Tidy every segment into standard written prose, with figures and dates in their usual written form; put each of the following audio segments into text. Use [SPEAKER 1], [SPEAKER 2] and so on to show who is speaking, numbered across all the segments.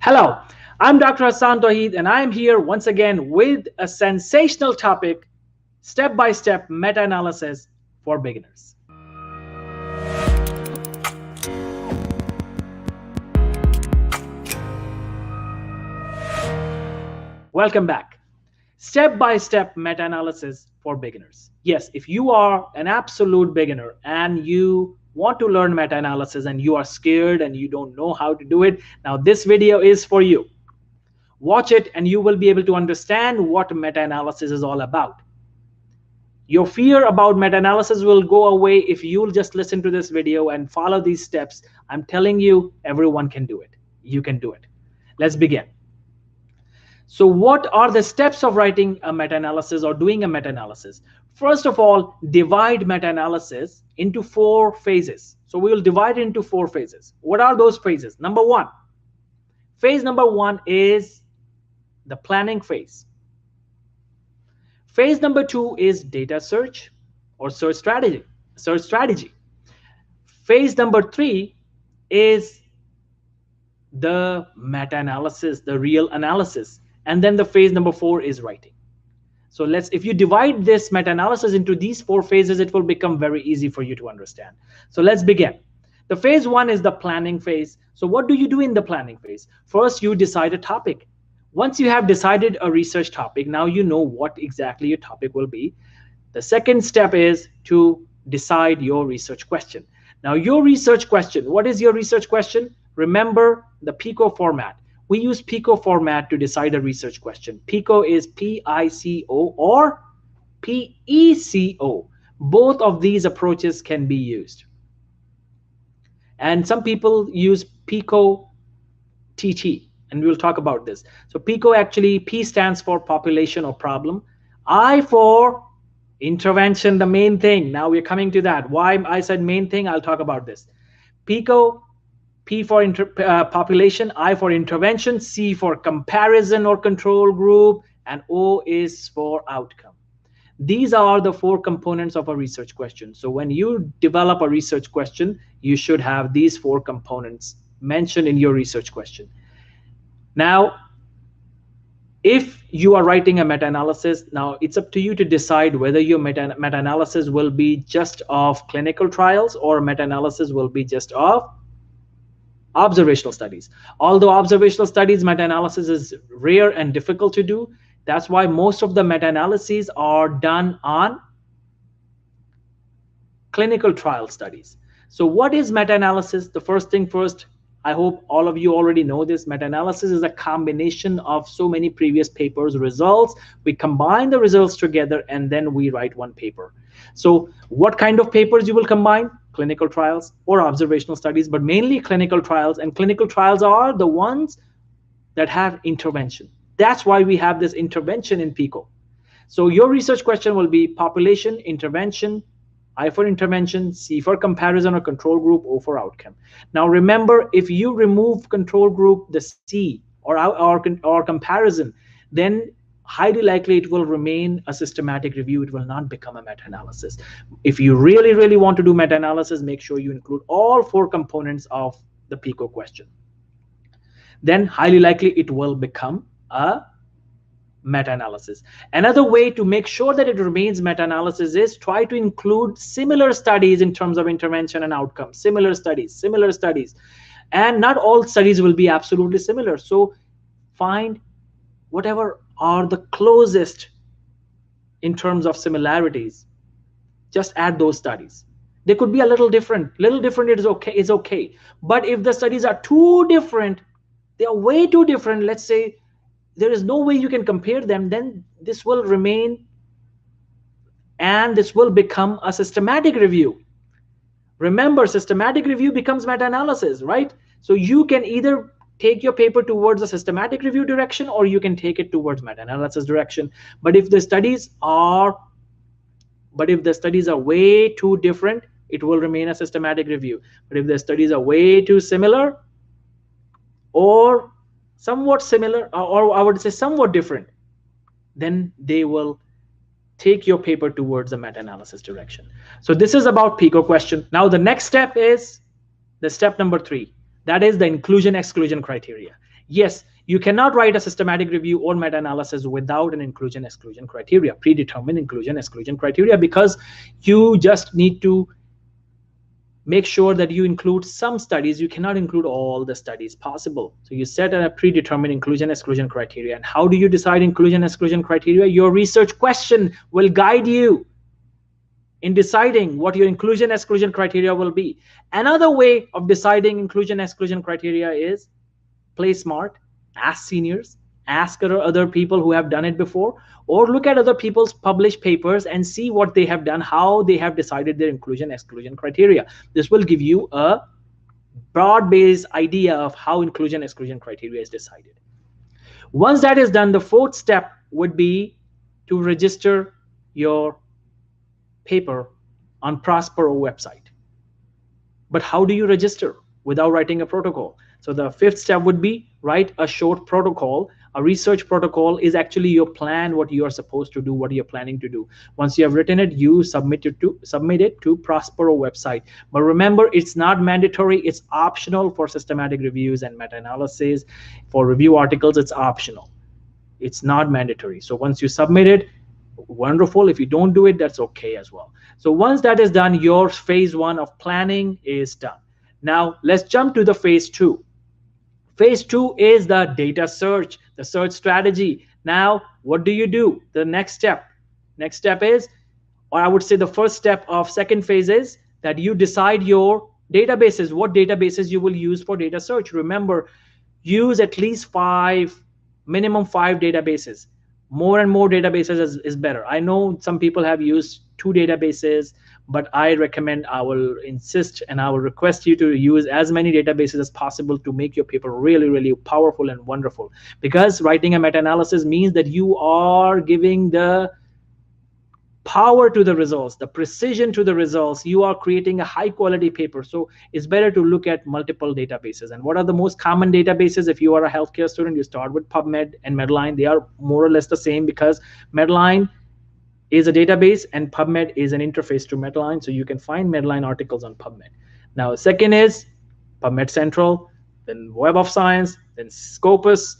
[SPEAKER 1] Hello, I'm Dr. Hassan Toheed, and I'm here once again with a sensational topic, step-by-step meta-analysis for beginners. Welcome back. Step-by-step meta-analysis for beginners. Yes, if you are an absolute beginner and you want to learn meta-analysis and you are scared and you don't know how to do it, now this video is for you. Watch it and you will be able to understand what meta-analysis is all about. Your fear about meta-analysis will go away if you'll just listen to this video and follow these steps. I'm telling you, everyone can do it. You can do it. Let's begin. So what are the steps of writing a meta-analysis or doing a meta-analysis? First of all, divide meta-analysis into 4 phases. So we will divide it into 4 phases. What are those phases? Number 1. Phase number 1 is the planning phase. Phase number 2 is data search or search strategy. Phase number 3 is the meta-analysis, the real analysis. And then the phase number 4 is writing. So if you divide this meta-analysis into these 4 phases, it will become very easy for you to understand. So let's begin. The phase 1 is the planning phase. So what do you do in the planning phase? First, you decide a topic. Once you have decided a research topic, now you know what exactly your topic will be. The second step is to decide your research question. Now your research question, what is your research question? Remember the PICO format. We use PICO format to decide a research question. PICO is P-I-C-O or P-E-C-O. Both of these approaches can be used. And some people use PICO TT. And we'll talk about this. So PICO actually, P stands for population or problem. I for intervention, the main thing. Now we're coming to that. Why I said main thing, I'll talk about this. PICO, P for population, I for intervention, C for comparison or control group, and O is for outcome. These are the 4 components of a research question. So when you develop a research question, you should have these 4 components mentioned in your research question. Now, if you are writing a meta-analysis, now it's up to you to decide whether your meta-analysis will be just of clinical trials or meta-analysis will be just of observational studies. Although observational studies meta-analysis is rare and difficult to do, that's why most of the meta-analyses are done on clinical trial studies. So what is meta-analysis? The first thing first, I hope all of you already know this. Meta-analysis is a combination of so many previous papers' results. We combine the results together and then we write one paper. So what kind of papers you will combine? Clinical trials or observational studies, but mainly clinical trials. And clinical trials are the ones that have intervention. That's why we have this intervention in PICO. So your research question will be population, intervention, I for intervention, C for comparison or control group, O for outcome. Now remember, if you remove control group, the C or comparison, then highly likely it will remain a systematic review. It will not become a meta-analysis. If you really, really want to do meta-analysis, make sure you include all 4 components of the PICO question. Then highly likely it will become a meta-analysis. Another way to make sure that it remains meta-analysis is try to include similar studies in terms of intervention and outcome. Similar studies. And not all studies will be absolutely similar. So find whatever are the closest in terms of similarities. Just add those studies. They could be a little different. Is okay. But if the studies are too different, they are way too different, let's say, there is no way you can compare them, then this will remain and this will become a systematic review. Remember, systematic review becomes meta-analysis, right? So you can either take your paper towards a systematic review direction or you can take it towards meta-analysis direction. But if the studies are way too different, it will remain a systematic review. But if the studies are way too similar or somewhat similar, or I would say somewhat different, then they will take your paper towards the meta-analysis direction. So this is about PICO question. Now the next step is the step number 3. That is the inclusion-exclusion criteria. Yes, you cannot write a systematic review or meta-analysis without an inclusion-exclusion criteria, predetermined inclusion-exclusion criteria, because you just need to make sure that you include some studies. You cannot include all the studies possible. So you set a predetermined inclusion-exclusion criteria. And how do you decide inclusion-exclusion criteria? Your research question will guide you in deciding what your inclusion-exclusion criteria will be. Another way of deciding inclusion-exclusion criteria is play smart, ask seniors, ask other people who have done it before, or look at other people's published papers and see what they have done, how they have decided their inclusion exclusion criteria. This will give you a broad-based idea of how inclusion exclusion criteria is decided. Once that is done, the fourth step would be to register your paper on Prospero website. But how do you register without writing a protocol? So the fifth step would be write a short protocol. A research protocol is actually your plan, what you are supposed to do, what you're planning to do. Once you have written it, you submit it to Prospero website. But remember, it's not mandatory. It's optional for systematic reviews and meta-analysis. For review articles, it's optional. It's not mandatory. So once you submit it, wonderful. If you don't do it, that's okay as well. So once that is done, your phase one of planning is done. Now let's jump to the phase two. Phase two is the data search, the search strategy. Now, what do you do? The next step is, or I would say the first step of second phase is that you decide your databases, what databases you will use for data search. Remember, use at least minimum five databases. More and more databases is better. I know some people have used 2 databases, but I recommend, I will insist and I will request you to use as many databases as possible to make your paper really, really powerful and wonderful. Because writing a meta-analysis means that you are giving the power to the results, the precision to the results. You are creating a high quality paper. So it's better to look at multiple databases. And what are the most common databases? If you are a healthcare student, you start with PubMed and Medline. They are more or less the same, because Medline is a database and PubMed is an interface to Medline. So you can find Medline articles on PubMed. Now, second is PubMed Central, then Web of Science, then Scopus,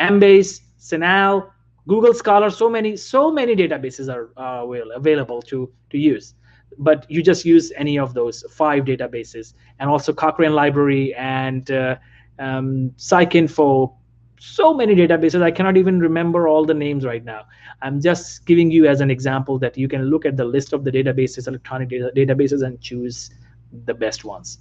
[SPEAKER 1] Embase, Cinal, Google Scholar. So many databases are available to use, but you just use any of those 5 databases, and also Cochrane Library and PsycInfo. So many databases, I cannot even remember all the names right now. I'm just giving you as an example that you can look at the list of the databases, electronic databases, and choose the best ones.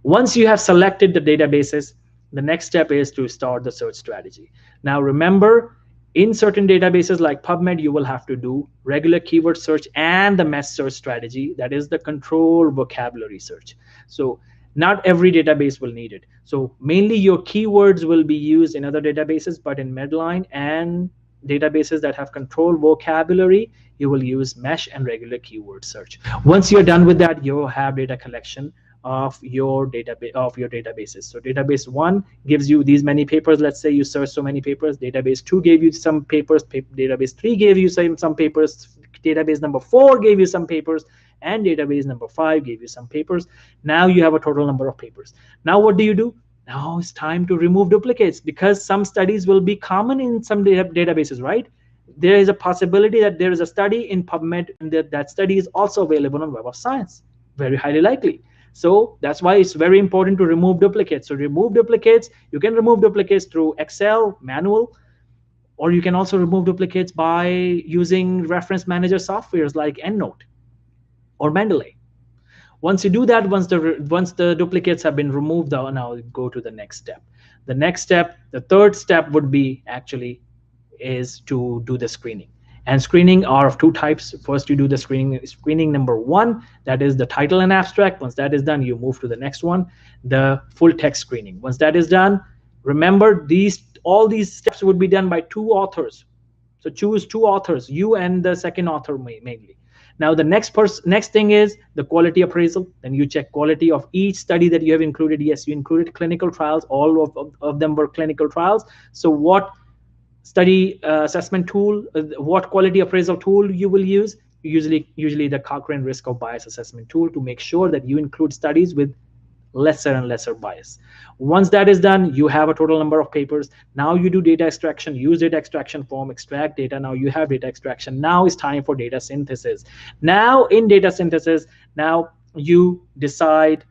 [SPEAKER 1] Once you have selected the databases, the next step is to start the search strategy. Now remember, in certain databases like PubMed, you will have to do regular keyword search and the mesh search strategy, that is the control vocabulary search. So not every database will need it. So mainly your keywords will be used in other databases, but in Medline and databases that have control vocabulary, you will use mesh and regular keyword search. Once you're done with that, you'll have data collection of your databases. So database 1 gives you these many papers. Let's say you search so many papers. Database 2 gave you some papers. Database 3 gave you some papers. Database number 4 gave you some papers, and database number 5 gave you some papers. Now you have a total number of papers. Now what do? Now it's time to remove duplicates, because some studies will be common in some databases, right? There is a possibility that there is a study in PubMed and that study is also available on Web of Science. Very highly likely. So that's why it's very important to remove duplicates. So remove duplicates. You can remove duplicates through Excel, manual, or you can also remove duplicates by using reference manager softwares like EndNote or Mendeley. Once you do that, once the duplicates have been removed, now go to the next step. The next step, the third step would be is to do the screening. And screening are of 2 types. First, you do the screening number 1, that is the title and abstract. Once that is done, you move to the next one, the full text screening. Once that is done, remember all these steps would be done by 2 authors. So choose 2 authors, you and the second author mainly. Now the next thing is the quality appraisal. Then you check quality of each study that you have included. Yes, you included clinical trials. All of them were clinical trials. So what study assessment tool, what quality appraisal tool you will use? Usually the Cochrane risk of bias assessment tool, to make sure that you include studies with lesser and lesser bias. Once that is done, you have a total number of papers. Now you do data extraction, use data extraction form, extract data. Now you have data extraction. Now it's time for data synthesis. Now in data synthesis, now you decide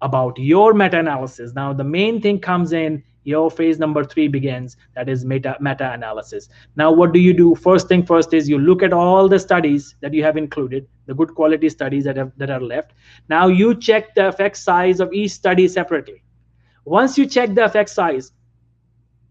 [SPEAKER 1] about your meta-analysis. Now the main thing comes in, your phase number 3 begins, that is meta-analysis. Now what do you do? First thing first is you look at all the studies that you have included, the good quality studies that are left. Now you check the effect size of each study separately. Once you check the effect size,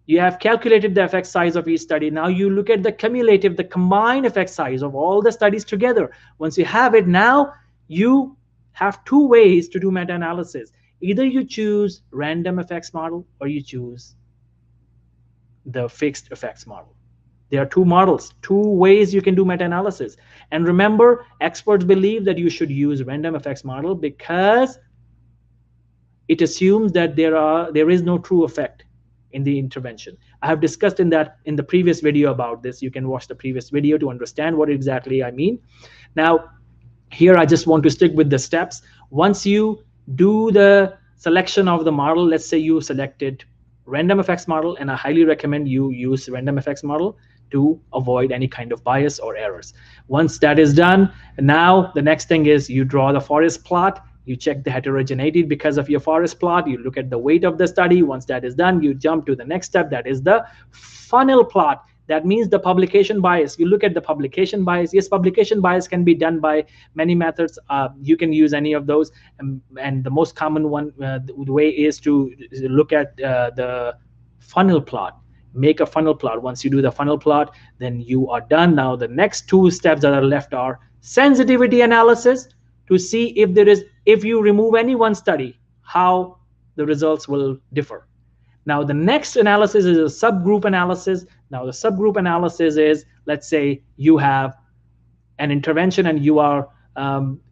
[SPEAKER 1] you have calculated the effect size of each study. Now you look at the cumulative, the combined effect size of all the studies together. Once you have it, now you have 2 ways to do meta-analysis. Either you choose random effects model or you choose the fixed effects model. There are 2 models, 2 ways you can do meta-analysis. And remember, experts believe that you should use random effects model because it assumes that there is no true effect in the intervention. I have discussed in the previous video about this. You can watch the previous video to understand what exactly I mean. Now, here I just want to stick with the steps. Once you do the selection of the model, let's say you selected random effects model, and I highly recommend you use random effects model to avoid any kind of bias or errors. Once that is done, now the next thing is you draw the forest plot. You check the heterogeneity because of your forest plot. You look at the weight of the study. Once that is done, you jump to the next step, that is the funnel plot. That means the publication bias. You look at the publication bias. Yes, publication bias can be done by many methods. You can use any of those. And the most common one, the way is to look at the funnel plot. Make a funnel plot. Once you do the funnel plot, then you are done. Now the next 2 steps that are left are sensitivity analysis, to see if you remove any one study, how the results will differ. Now the next analysis is a subgroup analysis. Now the subgroup analysis is, let's say you have an intervention and you are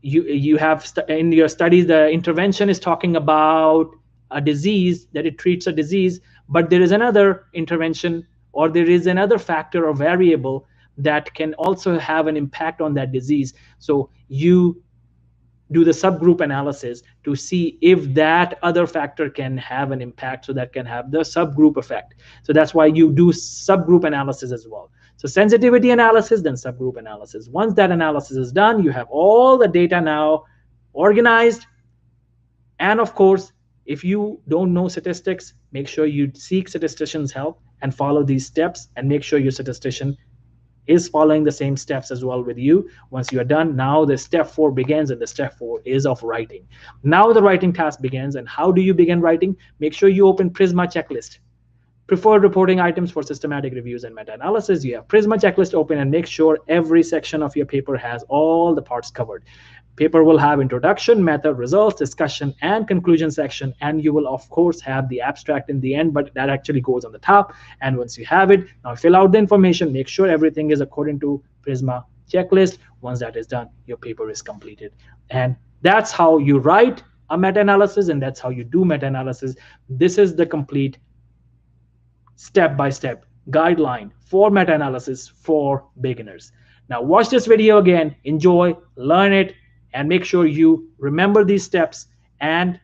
[SPEAKER 1] you have in your studies, the intervention is talking about a disease, that it treats a disease, but there is another intervention or there is another factor or variable that can also have an impact on that disease. So you do the subgroup analysis to see if that other factor can have an impact, so that can have the subgroup effect. So that's why you do subgroup analysis as well. So sensitivity analysis, then subgroup analysis. Once that analysis is done, you have all the data now organized. And of course, if you don't know statistics, make sure you seek statisticians' help and follow these steps, and make sure your statistician is following the same steps as well with you. Once you are done, now the step 4 begins, and the step 4 is of writing. Now the writing task begins. And how do you begin writing? Make sure you open Prisma checklist. Preferred reporting items for systematic reviews and meta-analysis. You have Prisma checklist open, and make sure every section of your paper has all the parts covered. Paper will have introduction, method, results, discussion, and conclusion section. And you will, of course, have the abstract in the end, but that actually goes on the top. And once you have it, now fill out the information. Make sure everything is according to Prisma checklist. Once that is done, your paper is completed. And that's how you write a meta-analysis, and that's how you do meta-analysis. This is the complete step-by-step guideline for meta-analysis for beginners. Now watch this video again, enjoy, learn it, and make sure you remember these steps and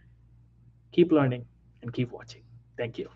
[SPEAKER 1] keep learning and keep watching. Thank you.